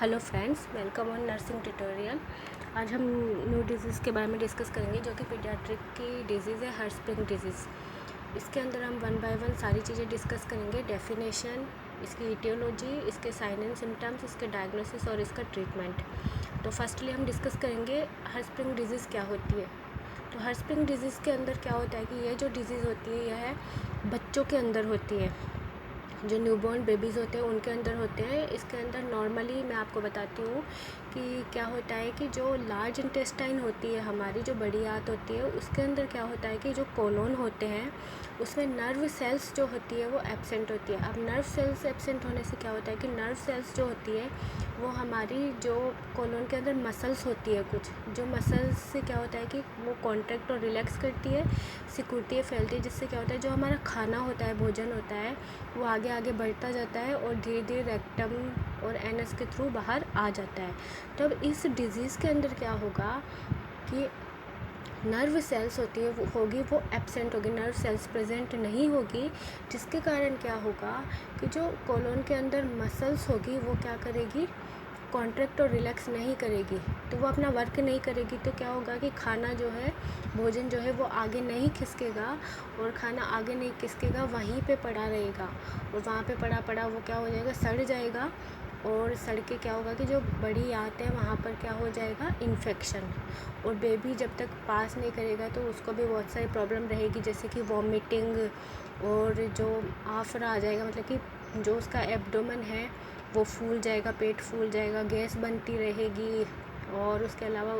Hello friends, welcome on nursing tutorial. आज हम new disease के बारे में डिस्कस करेंगे जो कि पीडियाट्रिक की डिजीज़ है, हर्स्पिंग डिजीज़। इसके अंदर हम वन बाय वन सारी चीज़ें डिस्कस करेंगे, डेफिनेशन, इसकी इटियोलॉजी, इसके साइन एंड सिम्टम्स, इसके डायग्नोसिस और इसका ट्रीटमेंट। तो फर्स्टली हम डिस्कस करेंगे हर्स्पिंग डिजीज़ क्या होती है। तो हर्स्पिंग डिजीज़ के अंदर क्या होता है कि यह जो डिज़ीज़ होती है यह बच्चों के अंदर होती है, जो न्यूबॉर्न बेबीज़ होते हैं उनके अंदर होते हैं। इसके अंदर नॉर्मली मैं आपको बताती हूँ कि क्या होता है कि जो लार्ज इंटेस्टाइन होती है, हमारी जो बड़ी आंत होती है, उसके अंदर क्या होता है कि जो कोलोन होते हैं उसमें नर्व सेल्स जो होती है वो एब्सेंट होती है। अब नर्व सेल्स एब्सेंट होने से क्या होता है कि नर्व सेल्स जो होती है वो हमारी जो कोलोन के अंदर मसल्स होती है, कुछ जो मसल्स से क्या होता है कि वो कॉन्ट्रैक्ट और रिलैक्स करती है, सिकुड़ती है, फैलती है, जिससे क्या होता है जो हमारा खाना होता है, भोजन होता है, वो आगे आगे बढ़ता जाता है और धीरे धीरे रेक्टम और एनस के थ्रू बाहर आ जाता है। तो अब इस डिज़ीज़ के अंदर क्या होगा कि नर्व सेल्स होती है वो एब्सेंट होगी, नर्व सेल्स प्रेजेंट नहीं होगी, जिसके कारण क्या होगा कि जो कोलोन के अंदर मसल्स होगी वो क्या करेगी, कॉन्ट्रैक्ट और रिलैक्स नहीं करेगी, तो वो अपना वर्क नहीं करेगी। तो क्या होगा कि खाना जो है, भोजन जो है वो आगे नहीं खिसकेगा, और खाना आगे नहीं खिसकेगा, वहीं पे पड़ा रहेगा, और वहाँ पे पड़ा पड़ा वो क्या हो जाएगा, सड़ जाएगा। और सड़ के क्या होगा कि जो बड़ी आंत है वहाँ पर क्या हो जाएगा, इन्फेक्शन। और बेबी जब तक पास नहीं करेगा तो उसको भी बहुत सारी प्रॉब्लम रहेगी, जैसे कि वॉमिटिंग, और जो आफरा आ जाएगा, मतलब कि जो उसका एब्डोमेन है वो फूल जाएगा, पेट फूल जाएगा, गैस बनती रहेगी, और उसके अलावा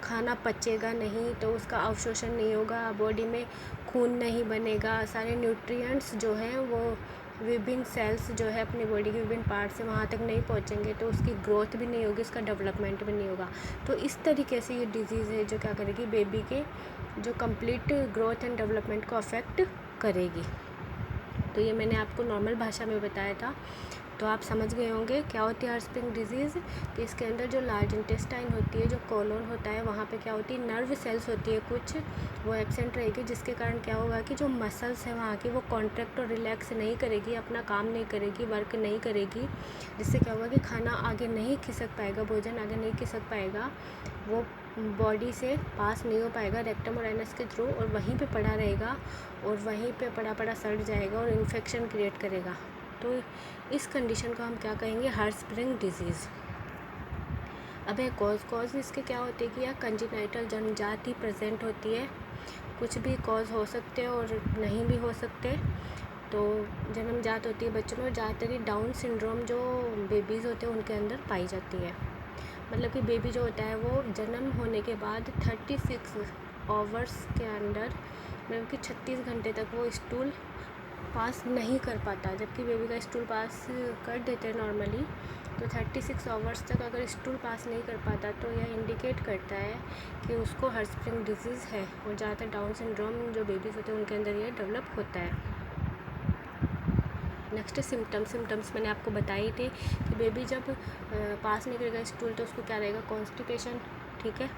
खाना पचेगा नहीं, तो उसका अवशोषण नहीं होगा, बॉडी में खून नहीं बनेगा, सारे न्यूट्रिएंट्स जो हैं वो विभिन्न सेल्स जो है अपनी बॉडी के विभिन्न पार्ट से वहाँ तक नहीं पहुँचेंगे, तो उसकी ग्रोथ भी नहीं होगी, उसका डेवलपमेंट भी नहीं होगा। तो इस तरीके से ये डिज़ीज़ है जो क्या करेगी, बेबी के जो कंप्लीट ग्रोथ एंड डेवलपमेंट को अफेक्ट करेगी। तो ये मैंने आपको नॉर्मल भाषा में बताया था, तो आप समझ गए होंगे क्या होती है हर्स्पिंग डिजीज़। कि इसके अंदर जो लार्ज इंटेस्टाइन होती है, जो कोलोन होता है, वहाँ पे क्या होती है, नर्व सेल्स होती है कुछ, वो एब्सेंट रहेगी, जिसके कारण क्या होगा कि जो मसल्स है वहाँ की वो कॉन्ट्रैक्ट और रिलैक्स नहीं करेगी, अपना काम नहीं करेगी, वर्क नहीं करेगी, जिससे क्या होगा कि खाना आगे नहीं खिसक पाएगा, भोजन आगे नहीं खिसक पाएगा, वो बॉडी से पास नहीं हो पाएगा रेक्टम और एनस के थ्रू, और वहीं पे पड़ा रहेगा, और वहीं पे पड़ा पड़ा सड़ जाएगा और इन्फेक्शन क्रिएट करेगा। तो इस कंडीशन को हम क्या कहेंगे, हर्स्पिंग डिजीज़। अब है कॉज इसके क्या होते हैं कि या कंजेनाइटल जन्मजात ही प्रेजेंट होती है, कुछ भी कॉज हो सकते हैं और नहीं भी हो सकते। तो जन्मजात होती है बच्चों में, ज़्यादातर ही डाउन सिंड्रोम जो बेबीज़ होते हैं उनके अंदर पाई जाती है। मतलब कि बेबी जो होता है वो जन्म होने के बाद 36 आवर्स के अंदर, मतलब कि 36 घंटे तक वो स्टूल पास नहीं कर पाता, जबकि बेबी का स्टूल पास कर देते हैं नॉर्मली। तो 36 आवर्स तक अगर स्टूल पास नहीं कर पाता तो यह इंडिकेट करता है कि उसको हर्स्पिंग डिजीज़ है, और ज़्यादातर डाउन सिंड्रोम जो बेबीज़ होते हैं उनके अंदर ये डेवलप होता है। नेक्स्ट सिम्टम्स मैंने आपको बताई थे कि बेबी जब पास नहीं करेगा स्टूल तो उसको क्या रहेगा, कॉन्स्टिपेशन, ठीक है,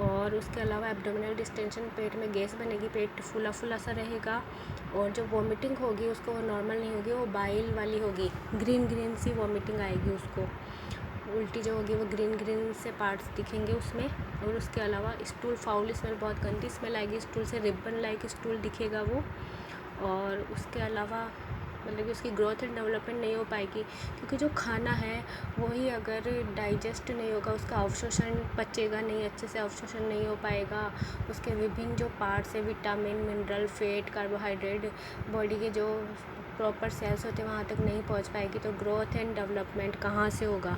और उसके अलावा एब्डोमिनल डिस्टेंशन, पेट में गैस बनेगी, पेट फूला फूला सा रहेगा, और जो वॉमिटिंग होगी उसको वो नॉर्मल नहीं होगी, वो बाइल वाली होगी, ग्रीन सी वॉमिटिंग आएगी उसको, उल्टी जो होगी वो ग्रीन से पार्ट्स दिखेंगे उसमें। और उसके अलावा स्टूल फाउल स्मेल, बहुत गंदी स्मेल आएगी स्टूल से, रिबन लाइक स्टूल दिखेगा वो। और उसके अलावा मतलब कि उसकी ग्रोथ एंड डेवलपमेंट नहीं हो पाएगी, क्योंकि जो खाना है वही अगर डाइजेस्ट नहीं होगा, उसका अवशोषण पचेगा नहीं, अच्छे से अवशोषण नहीं हो पाएगा, उसके विभिन्न जो पार्ट्स है, vitamin, mineral, fat, carbohydrate, body के जो प्रॉपर सेल्स होते हैं वहाँ तक नहीं पहुँच पाएगी, तो ग्रोथ एंड डेवलपमेंट कहाँ से होगा,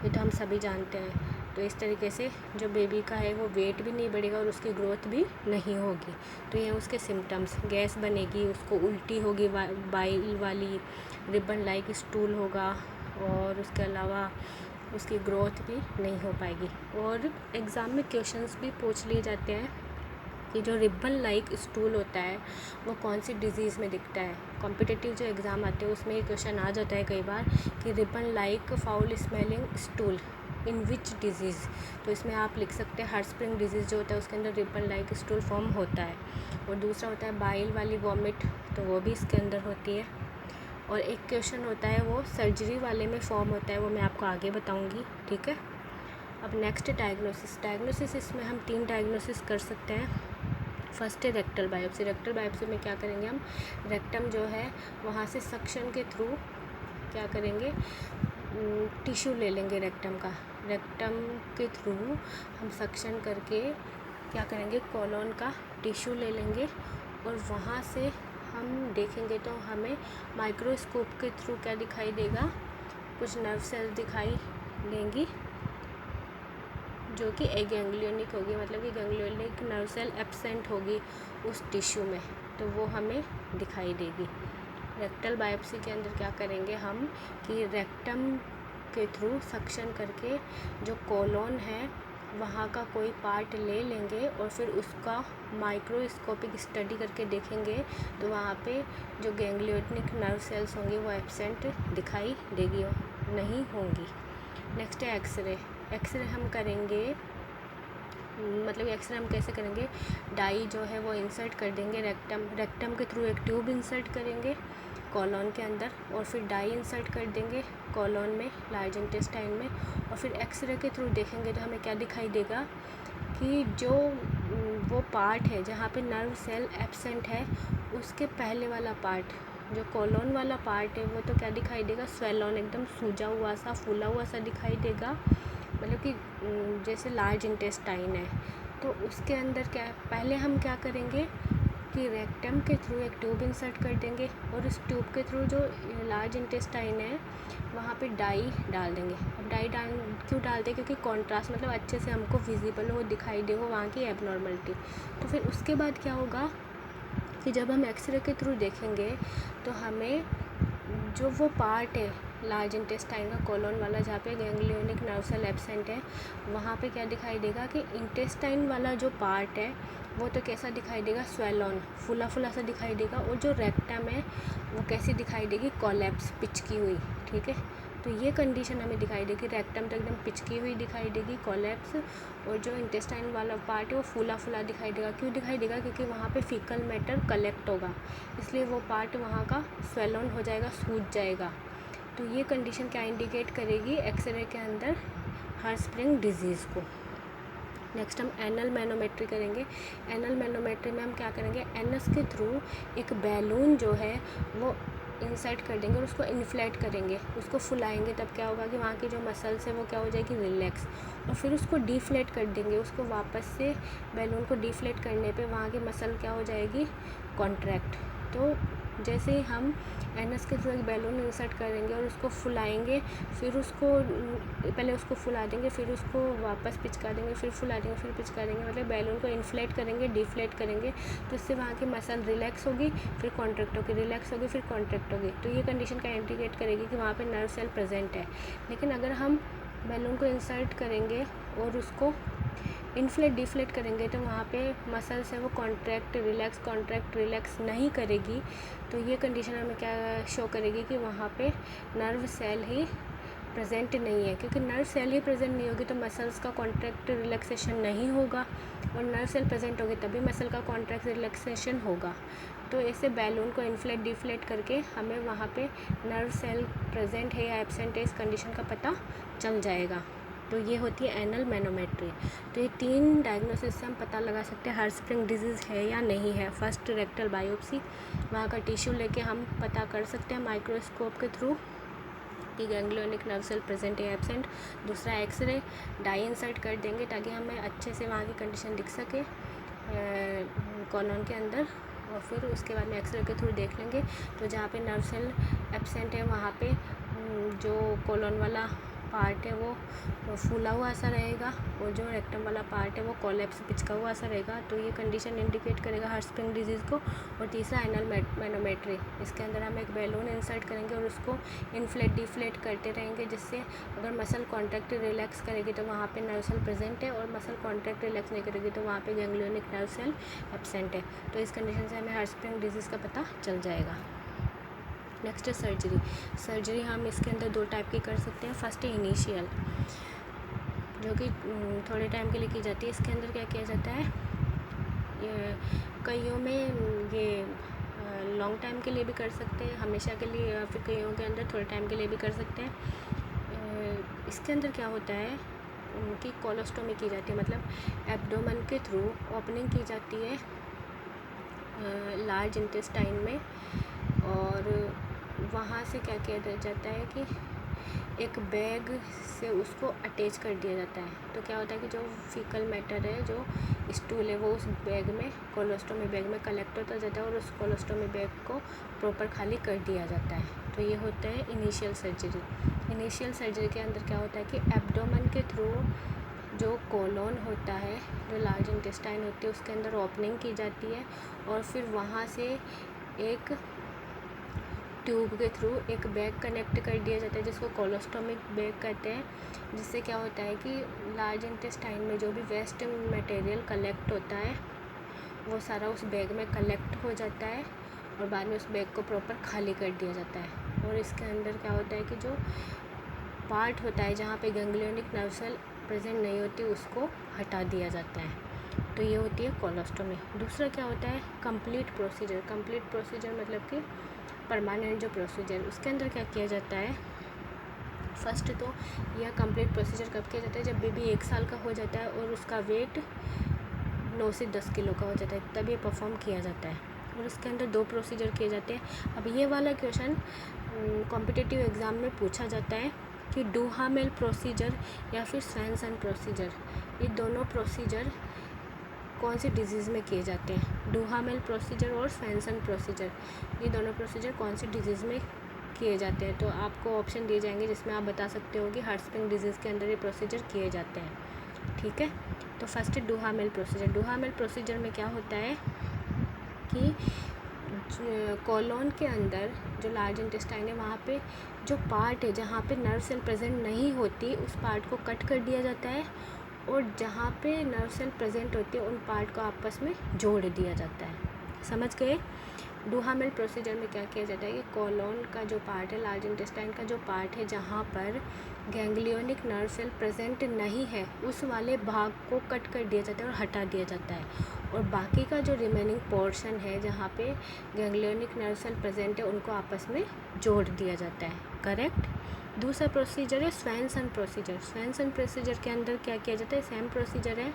ये तो हम सभी जानते हैं। तो इस तरीके से जो बेबी का है वो वेट भी नहीं बढ़ेगा और उसकी ग्रोथ भी नहीं होगी। तो ये उसके सिम्टम्स, गैस बनेगी, उसको उल्टी होगी बाइल वाली, रिबन लाइक स्टूल होगा, और उसके अलावा उसकी ग्रोथ भी नहीं हो पाएगी। और एग्ज़ाम में क्वेश्चंस भी पूछ लिए जाते हैं कि जो रिबन लाइक स्टूल होता है वो कौन सी डिज़ीज़ में दिखता है। कॉम्पिटिटिव जो एग्ज़ाम आते हैं उसमें ये क्वेश्चन आ जाता है कई बार कि ribbon like foul smelling stool in which disease. तो इसमें आप लिख सकते हैं हर्स्पिंग डिजीज़ जो होता है उसके अंदर रिबन लाइक स्टूल फॉर्म होता है। और दूसरा होता है बाइल वाली वॉमिट, तो वो भी इसके अंदर होती है। और एक क्वेश्चन होता है वो सर्जरी वाले में फॉर्म होता है, वो मैं आपको आगे बताऊँगी, ठीक है। अब नेक्स्ट डायग्नोसिस इसमें हम 3 डायग्नोसिस कर सकते हैं। फर्स्ट है रेक्टल बायोप्सी। रेक्टल बायोप्सी में क्या करेंगे हम, रेक्टम जो है वहाँ से सक्शन के थ्रू क्या करेंगे, टिश्यू ले लेंगे रेक्टम का। रेक्टम के थ्रू हम सक्शन करके क्या करेंगे, कोलोन का टिश्यू ले लेंगे और वहाँ से हम देखेंगे तो हमें माइक्रोस्कोप के थ्रू क्या दिखाई देगा, कुछ नर्व सेल्स दिखाई देंगी जो कि एगैंग्लियोनिक होगी, मतलब कि गैंग्लियोनिक नर्व सेल एब्सेंट होगी उस टिश्यू में, तो वो हमें दिखाई देगी। रेक्टल बायोप्सी के अंदर क्या करेंगे हम कि रेक्टम के थ्रू सक्शन करके जो कोलोन है वहाँ का कोई पार्ट ले लेंगे और फिर उसका माइक्रोस्कोपिक स्टडी करके देखेंगे, तो वहाँ पे जो गैंग्लियोनिक नर्व सेल्स होंगी वो एब्सेंट दिखाई देगी, नहीं होंगी। नेक्स्ट है एक्सरे। एक्सरे हम करेंगे, मतलब एक्सरे हम कैसे करेंगे, डाई जो है वो इंसर्ट कर देंगे रेक्टम के थ्रू, एक ट्यूब इंसर्ट करेंगे कॉलोन के अंदर और फिर डाई इंसर्ट कर देंगे कॉलोन में, लार्ज इंटेस्टाइन में, और फिर एक्सरे के थ्रू देखेंगे तो हमें क्या दिखाई देगा कि जो वो पार्ट है जहाँ पे नर्व सेल एब्सेंट है उसके पहले वाला पार्ट, जो कॉलोन वाला पार्ट है, वो तो क्या दिखाई देगा, स्वेलोन, एकदम सूजा हुआ सा, फूला हुआ सा दिखाई देगा, मतलब कि जैसे लार्ज इंटेस्टाइन है। तो उसके अंदर क्या, पहले हम क्या करेंगे कि रेक्टम के थ्रू एक ट्यूब इंसर्ट कर देंगे और उस ट्यूब के थ्रू जो लार्ज इंटेस्टाइन है वहाँ पे डाई डाल देंगे। अब डाई क्यों डालते हैं, क्योंकि कॉन्ट्रास्ट, मतलब अच्छे से हमको विजिबल हो, दिखाई दे वो वहाँ की एबनॉर्मलिटी। तो फिर उसके बाद क्या होगा कि जब हम एक्सरे के थ्रू देखेंगे तो हमें जो वो पार्ट है लार्ज इंटेस्टाइन का कोलोन वाला जहाँ पे गैंग्लियोनिक नर्व सेल एब्सेंट है, वहाँ पे क्या दिखाई देगा कि इंटेस्टाइन वाला जो पार्ट है वो तो कैसा दिखाई देगा, स्वेलोन, फूला फूला सा दिखाई देगा, और जो रेक्टम है वो कैसी दिखाई देगी, कोलैप्स, पिचकी हुई, ठीक है। तो ये कंडीशन हमें दिखाई देगी, रेक्टम तो एकदम पिचकी हुई दिखाई देगी, कोलैप्स, और जो इंटेस्टाइन वाला पार्ट है वो फूला फूला दिखाई देगा। क्यों दिखाई देगा, क्योंकि वहाँ पे फीकल मैटर कलेक्ट होगा, इसलिए वो पार्ट वहाँ का स्वेलोन हो जाएगा, सूज जाएगा। तो ये कंडीशन क्या इंडिकेट करेगी एक्सरे के अंदर, हार्ट-स्प्रिंग डिजीज़ को। नेक्स्ट हम एनल मैनोमेट्री करेंगे। एनल मैनोमेट्री में हम क्या करेंगे, एनस के थ्रू एक बैलून जो है वो इंसर्ट कर देंगे और उसको इन्फ्लेट करेंगे, उसको फुलाएंगे, तब क्या होगा कि वहाँ की जो मसल्स है वो क्या हो जाएगी, रिलैक्स, और फिर उसको डिफ्लेट कर देंगे, उसको वापस से बैलून को डिफ्लेट करने पे वहाँ की मसल क्या हो जाएगी, कॉन्ट्रैक्ट। तो जैसे ही हम एनस के थ्रू एक बैलून इंसर्ट करेंगे और उसको फुलाएंगे, फिर उसको पहले उसको फुला देंगे, फिर उसको वापस पिचका देंगे, फिर फुला देंगे, फिर पिचका देंगे, मतलब बैलून को इन्फ्लेट करेंगे, डिफ्लेट करेंगे, तो इससे वहाँ की मसल रिलैक्स होगी, फिर कॉन्ट्रैक्ट होगी, रिलैक्स होगी, फिर कॉन्ट्रैक्ट होगी। तो ये कंडीशन का इंडिकेट करेगी कि वहाँ पर नर्व सेल प्रेजेंट है। लेकिन अगर हम बैलून को इंसर्ट करेंगे और उसको इन्फ्लेट डिफ्लेट करेंगे तो वहाँ पे मसल्स है वो कॉन्ट्रैक्ट रिलैक्स नहीं करेगी, तो ये कंडीशन हमें क्या शो करेगी कि वहाँ पे नर्व सेल ही प्रेजेंट नहीं है। क्योंकि नर्व सेल ही प्रेजेंट नहीं होगी तो मसल्स का कॉन्ट्रैक्ट रिलैक्सेशन नहीं होगा, और नर्व सेल प्रेजेंट होगी तभी मसल का कॉन्ट्रैक्ट रिलैक्सेशन होगा। तो ऐसे बैलून को इन्फ्लेट डिफ्लेट करके हमें वहाँ पे नर्व सेल प्रेजेंट है या एब्सेंट है इस कंडीशन का पता चल जाएगा। तो ये होती है एनल मैनोमेट्री। तो ये 3 डायग्नोसिस से हम पता लगा सकते हैं हार्ट-स्प्रिंग डिजीज़ है या नहीं है। फर्स्ट रेक्टल बायोप्सी, वहाँ का टिश्यू लेके हम पता कर सकते हैं माइक्रोस्कोप के थ्रू कि गैंग्लियोनिक नर्व सेल प्रेजेंट है एब्सेंट। दूसरा एक्सरे, डाई इंसर्ट कर देंगे ताकि हमें अच्छे से वहाँ की कंडीशन दिख सके कॉलोन के अंदर, और फिर उसके बाद में एक्सरे के थ्रू देख लेंगे तो जहाँ पे नर्व सेल एब्सेंट है वहाँ पे जो कॉलोन वाला पार्ट है वो फूला हुआ सा रहेगा, और जो रेक्टम वाला पार्ट है वो कोलैप्स, पिचका हुआ सा रहेगा। तो ये कंडीशन इंडिकेट करेगा हार्ट-स्प्रिंग डिजीज़ को। और तीसरा एनल मैनोमेट्री, इसके अंदर हम एक बैलून इंसर्ट करेंगे और उसको इन्फ्लेट डिफ्लेट करते रहेंगे, जिससे अगर मसल कॉन्ट्रैक्ट रिलैक्स करेगी तो वहाँ पे नर्व सेल प्रेजेंट है, और मसल कॉन्ट्रैक्ट रिलैक्स नहीं करेगी तो वहाँ पे गैंग्लियोनिक नर्व सेल एब्सेंट है। तो इस कंडीशन से हमें हार्ट-स्प्रिंग डिजीज़ का पता चल जाएगा। नेक्स्ट है सर्जरी। सर्जरी हम इसके अंदर 2 टाइप की कर सकते हैं। फर्स्ट है इनिशियल, जो कि थोड़े टाइम के लिए की जाती है। इसके अंदर क्या किया जाता है, कईयों में ये लॉन्ग टाइम के लिए भी कर सकते हैं, हमेशा के लिए, या फिर कईयों के अंदर थोड़े टाइम के लिए भी कर सकते हैं। इसके अंदर क्या होता है कि कोलोस्टोमी की जाती है, मतलब एब्डोमेन के थ्रू ओपनिंग की जाती है लार्ज इंटेस्टाइन में, और वहाँ से क्या किया जाता है कि एक बैग से उसको अटैच कर दिया जाता है। तो क्या होता है कि जो फीकल मैटर है, जो स्टूल है, वो उस बैग में, कोलोस्टोमी बैग में कलेक्ट होता जाता है और उस कोलोस्टोमी बैग को प्रॉपर खाली कर दिया जाता है। तो ये होता है इनिशियल सर्जरी। इनिशियल सर्जरी के अंदर क्या होता है कि एब्डोमेन के थ्रू जो कोलोन होता है, जो लार्ज इंटेस्टाइन होती है, उसके अंदर ओपनिंग की जाती है और फिर वहाँ से एक ट्यूब के थ्रू एक बैग कनेक्ट कर दिया जाता है जिसको कोलोस्टोमिक बैग कहते हैं, जिससे क्या होता है कि लार्ज इंटेस्टाइन में जो भी वेस्ट मटेरियल कलेक्ट होता है वो सारा उस बैग में कलेक्ट हो जाता है और बाद में उस बैग को प्रॉपर खाली कर दिया जाता है। और इसके अंदर क्या होता है कि जो पार्ट होता है जहाँ पे गैंग्लियोनिक नर्व सेल प्रेजेंट नहीं होती उसको हटा दिया जाता है। तो ये होती है कोलोस्टोमी। दूसरा क्या होता है कंप्लीट प्रोसीजर। कंप्लीट प्रोसीजर मतलब कि परमानेंट जो प्रोसीजर, उसके अंदर क्या किया जाता है, फर्स्ट तो यह कंप्लीट प्रोसीजर कब किया जाता है, जब बेबी 1 साल का हो जाता है और उसका वेट 9 से 10 किलो का हो जाता है, तब ये परफॉर्म किया जाता है। और इसके अंदर 2 प्रोसीजर किए जाते हैं। अब ये वाला क्वेश्चन कॉम्पिटिटिव एग्ज़ाम में पूछा जाता है कि डुहामेल प्रोसीजर या फिर स्वैनसन प्रोसीजर, ये दोनों प्रोसीजर कौन सी डिजीज़ में किए जाते हैं। डुहामेल प्रोसीजर और स्वैनसन प्रोसीजर, ये दोनों प्रोसीजर कौन सी डिजीज़ में किए जाते हैं। तो आपको ऑप्शन दिए जाएंगे जिसमें आप बता सकते हो कि हार्टस्प्रिंग डिजीज़ के अंदर ये प्रोसीजर किए जाते हैं। ठीक है, तो फर्स्ट है डुहामेल प्रोसीजर। डुहामेल प्रोसीजर में क्या होता है कि कोलोन के अंदर जो लार्ज इंटेस्टाइन है वहाँ पे जो पार्ट है जहाँ पे नर्व सेल प्रेजेंट नहीं होती उस पार्ट को कट कर दिया जाता है और जहाँ पे नर्व सेल प्रेजेंट होती है उन पार्ट को आपस में जोड़ दिया जाता है। समझ गए। डुहामेल प्रोसीजर में क्या किया जाता है कि कोलोन का जो पार्ट है, लार्ज इंटेस्टाइन का जो पार्ट है जहाँ पर गैंग्लियोनिक नर्व सेल प्रेजेंट नहीं है उस वाले भाग को कट कर दिया जाता है और हटा दिया जाता है, और बाकी का जो रिमेनिंग पोर्शन है जहाँ पे गैंग्लियोनिक नर्व सेल प्रेजेंट है उनको आपस में जोड़ दिया जाता है। करेक्ट। दूसरा प्रोसीजर है स्वैनसन प्रोसीजर। स्वैनसन प्रोसीजर के अंदर क्या किया जाता है, सेम प्रोसीजर है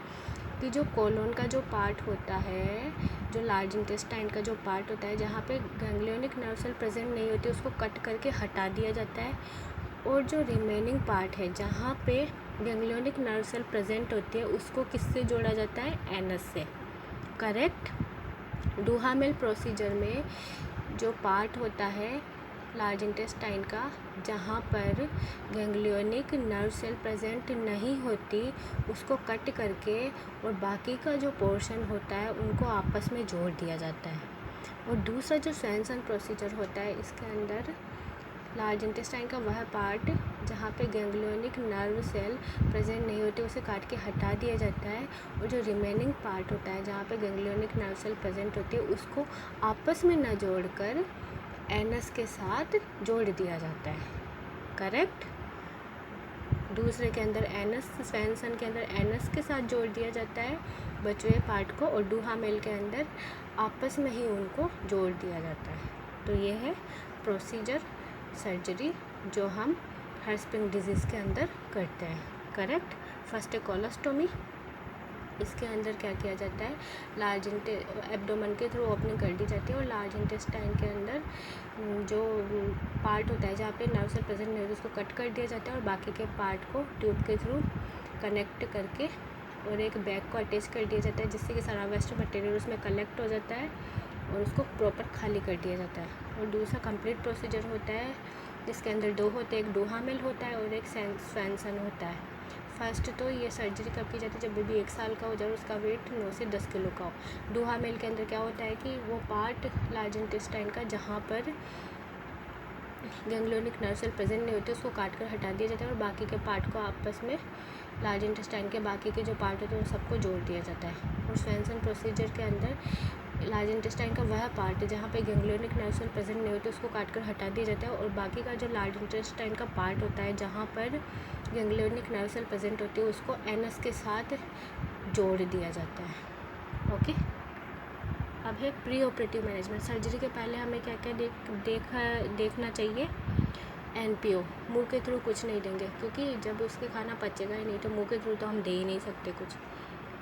कि जो कोलोन का जो पार्ट होता है, जो लार्ज इंटेस्टाइन का जो पार्ट होता है जहाँ पे गैंग्लियोनिक नर्व सेल प्रेजेंट नहीं होती उसको कट करके हटा दिया जाता है, और जो रिमेनिंग पार्ट है जहाँ पे गैंग्लियोनिक नर्व सेल प्रेजेंट होती है उसको किससे जोड़ा जाता है, एनस से। करेक्ट। डुहामेल प्रोसीजर में जो पार्ट होता है लार्ज इंटेस्टाइन का जहाँ पर गैंग्लियोनिक नर्व सेल प्रेजेंट नहीं होती उसको कट करके और बाकी का जो पोर्शन होता है उनको आपस में जोड़ दिया जाता है। और दूसरा जो स्वैनसन प्रोसीजर होता है इसके अंदर लार्ज इंटेस्टाइन का वह पार्ट जहाँ पे गैंग्लियोनिक नर्व सेल प्रेजेंट नहीं होती उसे काट के हटा दिया जाता है, और जो रिमेनिंग पार्ट होता है जहाँ पे गैंग्लियोनिक नर्व सेल प्रेजेंट होती है उसको आपस में न जोड़कर एनस के साथ जोड़ दिया जाता है। करेक्ट। दूसरे के अंदर एनस, स्वैनसन के अंदर एनस के साथ जोड़ दिया जाता है बचे हुए पार्ट को, और डुहामेल के अंदर आपस में ही उनको जोड़ दिया जाता है। तो ये है प्रोसीजर सर्जरी जो हम हार्टस्प्रिंग डिजीज़ के अंदर करते हैं। करेक्ट। फर्स्ट है कोलोस्टोमी। इसके अंदर क्या किया जाता है, लार्ज एब्डोमेन के थ्रू ओपनिंग कर दी जाती है और लार्ज इंटेस्टाइन के अंदर जो पार्ट होता है जहाँ पे नर्व सेल प्रेजेंट नहीं होती उसको कट कर दिया जाता है और बाकी के पार्ट को ट्यूब के थ्रू कनेक्ट करके और एक बैग को अटैच कर दिया जाता है जिससे कि सारा वेस्ट मटेरियल उसमें कलेक्ट हो जाता है और उसको प्रॉपर खाली कर दिया जाता है। और दूसरा कंप्लीट प्रोसीजर होता है जिसके अंदर 2 होते हैं, एक डुहामेल होता है और एक स्वैनसन होता है। फर्स्ट तो ये सर्जरी कब की जाती है, जब बेबी 1 साल का हो जाए और उसका वेट 9 से 10 किलो का हो। डुहामेल के अंदर क्या होता है कि वो पार्ट लार्ज इंटेस्टाइन का जहाँ पर गैंग्लियोनिक नर्व सेल प्रेजेंट नहीं होते उसको काट कर हटा दिया जाता है और बाकी के पार्ट को आपस में लार्ज इंटेस्टाइन के बाकी के जो पार्ट होते हैं उन सबको जोड़ दिया जाता है। और स्वैनसन प्रोसीजर के अंदर लार्ज इंटेस्टाइन का वह पार्ट जहाँ पे गैंग्लियोनिक नर्व सेल प्रेजेंट नहीं होते उसको काट कर हटा दिया जाता है और बाकी का जो लार्ज इंटेस्टाइन का पार्ट होता है जहाँ पर गैंग्लियोनिक नर्व सेल प्रेजेंट होती है उसको एनस के साथ जोड़ दिया जाता है। ओके। अब है प्री ऑपरेटिव मैनेजमेंट। सर्जरी के पहले हमें क्या क्या देखना चाहिए। NPO, मुंह के थ्रू कुछ नहीं देंगे, क्योंकि जब उसके खाना पचेगा ही नहीं तो मुंह के थ्रू तो हम दे ही नहीं सकते कुछ।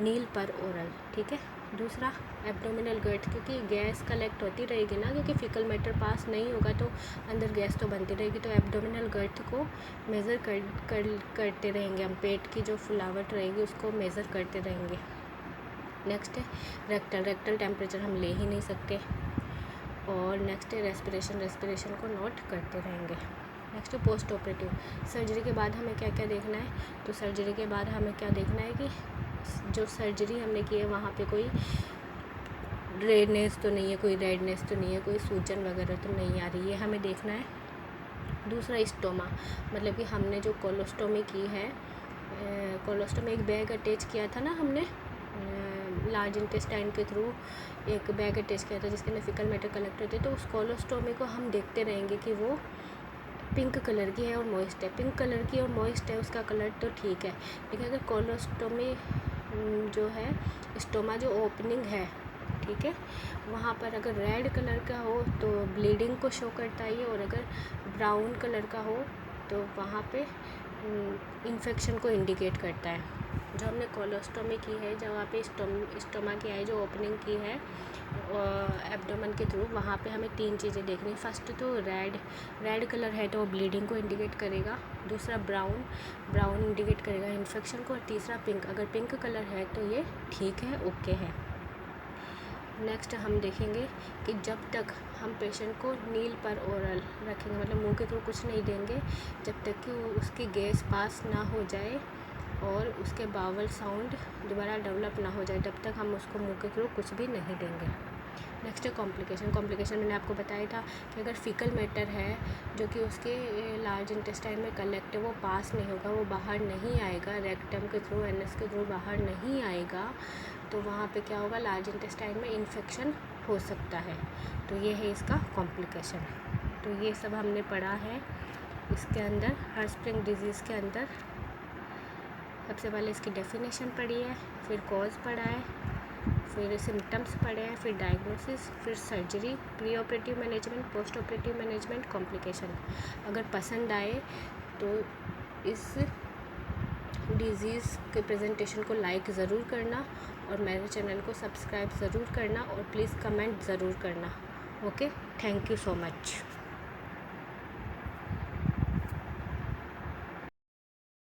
नील पर ओरल, ठीक है। दूसरा एब्डोमिनल गर्थ, क्योंकि गैस कलेक्ट होती रहेगी ना, क्योंकि फीकल मैटर पास नहीं होगा तो अंदर गैस तो बनती रहेगी, तो एब्डोमिनल गर्थ को मेज़र करते रहेंगे हम। पेट की जो फुलावट रहेगी उसको मेज़र करते रहेंगे। नेक्स्ट है रेक्टल टेम्परेचर हम ले ही नहीं सकते। और नेक्स्ट है रेस्पिरेशन को नोट करते रहेंगे। नेक्स्ट है पोस्ट ऑपरेटिव। सर्जरी के बाद हमें क्या क्या देखना है, तो सर्जरी के बाद हमें क्या देखना है कि जो सर्जरी हमने की है वहाँ पे कोई रेडनेस तो नहीं है, कोई रेडनेस तो नहीं है, कोई सूजन वगैरह तो नहीं आ रही है, हमें देखना है। दूसरा स्टोमा, मतलब कि हमने जो कोलोस्टोमी की है, कोलोस्टोमी एक बैग अटैच किया था ना हमने लार्ज इंटेस्टाइन के थ्रू, एक बैग अटैच किया था जिसके अंदर फीकल मैटर कलेक्ट होते, तो उस कोलोस्टोमी को हम देखते रहेंगे कि वो पिंक कलर की है और मॉइस्ट है। पिंक कलर की और मॉइस्ट है, उसका कलर तो ठीक है, लेकिन अगर कोलोस्टोमी जो है, स्टोमा जो ओपनिंग है, ठीक है, वहाँ पर अगर रेड कलर का हो तो ब्लीडिंग को शो करता है, और अगर ब्राउन कलर का हो तो वहाँ पे इन्फेक्शन को इंडिकेट करता है। जो हमने कोलोस्टोमी की है, जहाँ पे स्टोमा की है, जो ओपनिंग की है एब्डोमेन के थ्रू, वहाँ पे हमें 3 चीज़ें देखनी। फर्स्ट तो रेड कलर है तो ब्लीडिंग को इंडिकेट करेगा। दूसरा ब्राउन इंडिकेट करेगा इन्फेक्शन को। और तीसरा पिंक, अगर पिंक कलर है तो ये ठीक है, ओके है। नेक्स्ट हम देखेंगे कि जब तक हम पेशेंट को नील पर ओरल रखेंगे, मतलब मुंह के थ्रू कुछ नहीं देंगे, जब तक कि उसकी गैस पास ना हो जाए और उसके बावल साउंड दोबारा डेवलप ना हो जाए, तब तक हम उसको मुंह के थ्रू कुछ भी नहीं देंगे। नेक्स्ट है कॉम्प्लिकेशन मैंने आपको बताया था कि अगर फीकल मैटर है जो कि उसके लार्ज इंटेस्टाइन में कलेक्ट है, वो पास नहीं होगा, वो बाहर नहीं आएगा, रेक्टम के थ्रू, एनएस के थ्रू बाहर नहीं आएगा, तो वहाँ पे क्या होगा, लार्ज इंटेस्टाइन में इन्फेक्शन हो सकता है। तो ये है इसका कॉम्प्लिकेशन। तो ये सब हमने पढ़ा है इसके अंदर, हार्ट डिजीज़ के अंदर। सबसे पहले इसकी डेफिनेशन पढ़ी है, फिर कॉज पढ़ा है, फिर सिम्टम्स पढ़े हैं, फिर डायग्नोसिस, फिर surgery, pre operative management, post operative management, complication. अगर पसंद आए तो इस डिज़ीज़ के प्रेजेंटेशन को लाइक ज़रूर करना और मेरे चैनल को सब्सक्राइब ज़रूर करना और प्लीज़ कमेंट ज़रूर करना। Okay, thank you so much.